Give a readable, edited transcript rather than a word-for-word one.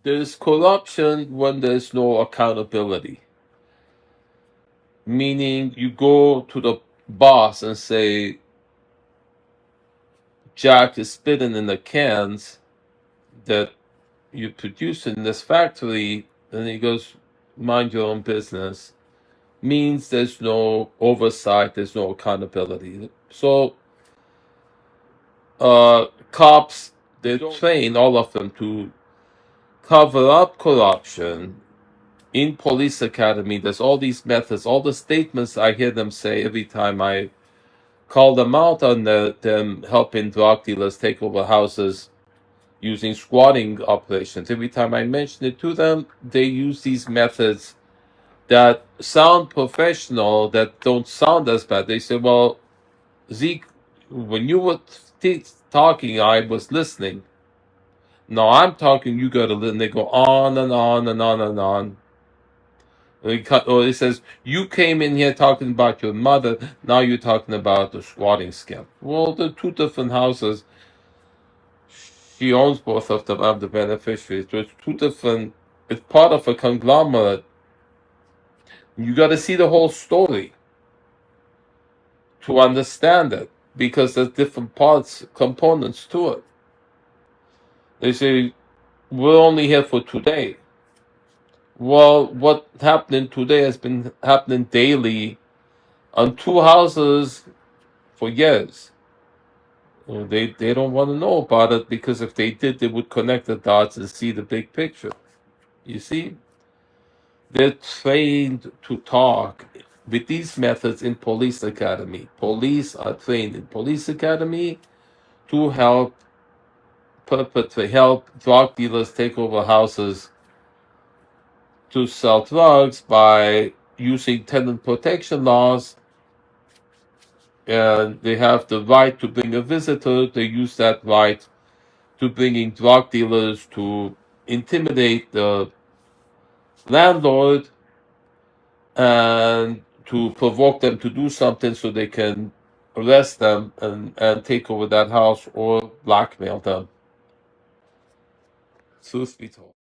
There's corruption when there's no accountability. Meaning you go to the boss and say, Jack is spitting in the cans that you produce in this factory, and he goes, mind your own business. Means there's no oversight, there's no accountability. So cops, they train all of them to cover up corruption. In police academy, there's all these methods, all the statements I hear them say every time I call them out on them helping drug dealers take over houses using squatting operations. Every time I mention it to them, they use these methods that sound professional, that don't sound as bad. They say, well, Zeke, when you were talking, I was listening. No, I'm talking, you gotta listen. They go on and on and on and on. Or it says, you came in here talking about your mother, now you're talking about the squatting scam. Well, they're two different houses. She owns both of them. I'm the beneficiary. So it's two different, it's part of a conglomerate. You got to see the whole story to understand it, because there's different parts, components to it. They say, we're only here for today. Well, what happening today has been happening daily on two houses for years. They don't want to know about it, because if they did, they would connect the dots and see the big picture. You see? They're trained to talk with these methods in police academy. Police are trained in police academy to help drug dealers take over houses to sell drugs by using tenant protection laws. And they have the right to bring a visitor. They use that right to bringing drug dealers to intimidate the landlord and to provoke them to do something so they can arrest them and take over that house or blackmail them. Truth be told.